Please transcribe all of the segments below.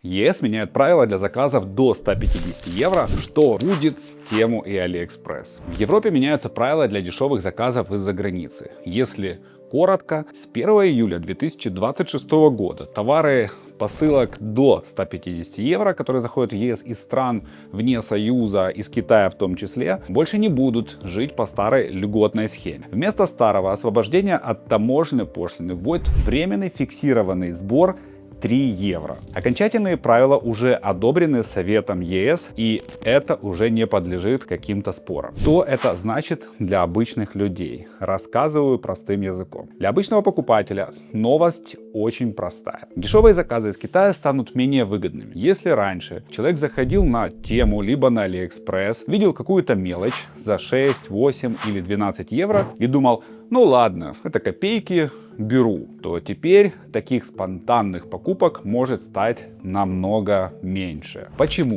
ЕС меняет правила для заказов до 150 евро. Что будет с Тему и AliExpress? В Европе меняются правила для дешевых заказов из-за границы. Если коротко, с 1 июля 2026 года товары посылок до 150 евро, которые заходят в ЕС из стран вне Союза, из Китая в том числе, больше не будут жить по старой льготной схеме. Вместо старого освобождения от таможенной пошлины вводят временный фиксированный сбор 3 евро. Окончательные правила уже одобрены Советом ЕС, и это уже не подлежит каким-то спорам. Что это значит для обычных людей? Рассказываю простым языком. Для обычного покупателя новость очень простая. Дешевые заказы из Китая станут менее выгодными. Если раньше человек заходил на Тему либо на AliExpress, видел какую-то мелочь за 6, 8 или 12 евро и думал: ну ладно, это копейки, беру, то теперь таких спонтанных покупок может стать намного меньше. Почему?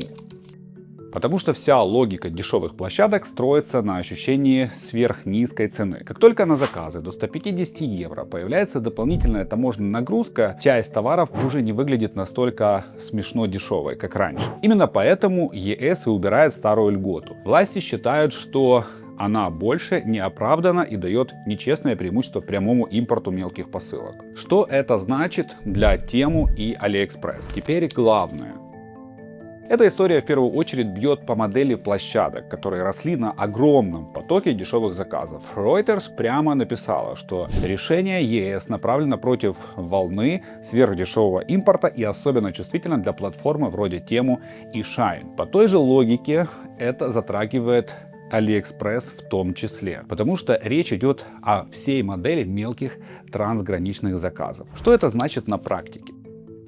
Потому что вся логика дешевых площадок строится на ощущении сверхнизкой цены. Как только на заказы до 150 евро появляется дополнительная таможенная нагрузка, часть товаров уже не выглядит настолько смешно дешевой, как раньше. Именно поэтому ЕС и убирает старую льготу. Власти считают, что она больше не оправдана и дает нечестное преимущество прямому импорту мелких посылок. Что это значит для Тему и AliExpress? Теперь главное. Эта история в первую очередь бьет по модели площадок, которые росли на огромном потоке дешевых заказов. Reuters прямо написала, что решение ЕС направлено против волны сверхдешевого импорта и особенно чувствительно для платформы вроде Тему и Shine. По той же логике это затрагивает AliExpress в том числе, потому что речь идет о всей модели мелких трансграничных заказов. Что это значит на практике?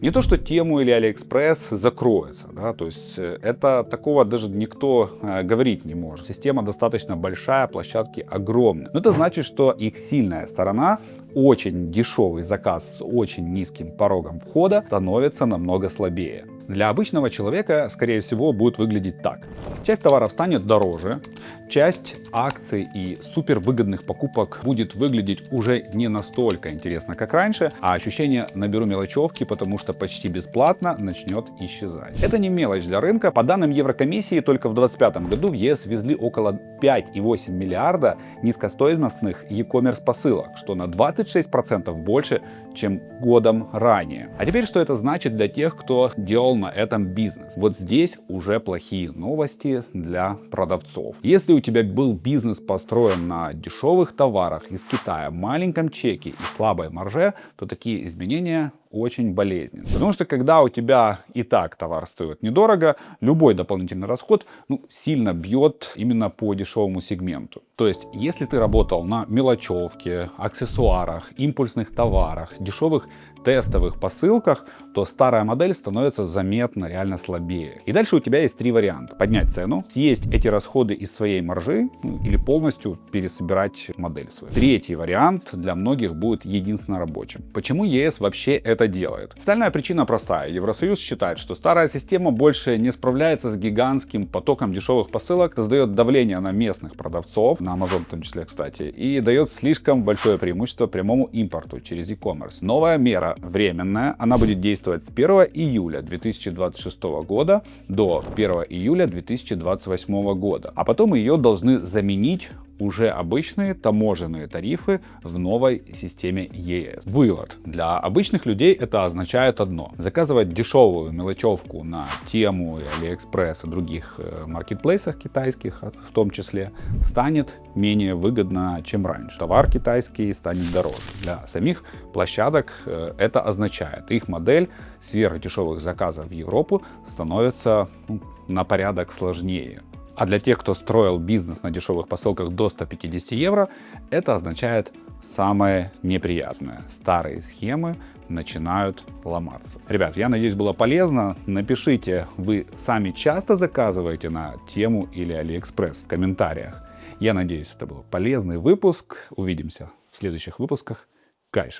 Не то, что Тему или AliExpress закроется, да, то есть это такого даже никто говорить не может. Система достаточно большая, площадки огромные. Но это значит, что их сильная сторона, очень дешевый заказ с очень низким порогом входа, становится намного слабее. Для обычного человека, скорее всего, будет выглядеть так. Часть товаров станет дороже, часть акций и супервыгодных покупок будет выглядеть уже не настолько интересно, как раньше, а ощущение «наберу мелочевки, потому что почти бесплатно» начнет исчезать. Это не мелочь для рынка. По данным Еврокомиссии, только в 2025 году в ЕС ввезли около 5,8 миллиарда низкостоимостных e-commerce посылок, что на 26% больше, чем годом ранее. А теперь, что это значит для тех, кто делал на этом бизнес? Вот здесь уже плохие новости для продавцов. Если у тебя был бизнес построен на дешевых товарах из Китая, маленьком чеке и слабой марже, то такие изменения очень болезненно. Потому что когда у тебя и так товар стоит недорого, любой дополнительный расход сильно бьет именно по дешевому сегменту. То есть, если ты работал на мелочевке, аксессуарах, импульсных товарах, дешевых тестовых посылках, то старая модель становится заметно реально слабее. И дальше у тебя есть три варианта. Поднять цену, съесть эти расходы из своей маржи или полностью пересобирать модель свою. Третий вариант для многих будет единственно рабочим. Почему ЕС вообще это делает? Официальная причина простая. Евросоюз считает, что старая система больше не справляется с гигантским потоком дешевых посылок, создает давление на местных продавцов, на Amazon в том числе, кстати, и дает слишком большое преимущество прямому импорту через e-commerce. Новая мера временная, она будет действовать с 1 июля 2026 года до 1 июля 2028 года, а потом ее должны заменить уже обычные таможенные тарифы в новой системе ЕС. Вывод. Для обычных людей это означает одно. Заказывать дешевую мелочевку на Тему, AliExpress и других маркетплейсах китайских в том числе станет менее выгодно, чем раньше. Товар китайский станет дороже. Для самих площадок это означает, их модель сверхдешевых заказов в Европу становится на порядок сложнее. А для тех, кто строил бизнес на дешевых посылках до 150 евро, это означает самое неприятное. Старые схемы начинают ломаться. Ребят, я надеюсь, было полезно. Напишите, вы сами часто заказываете на Тему или AliExpress в комментариях. Я надеюсь, это был полезный выпуск. Увидимся в следующих выпусках. Кайши.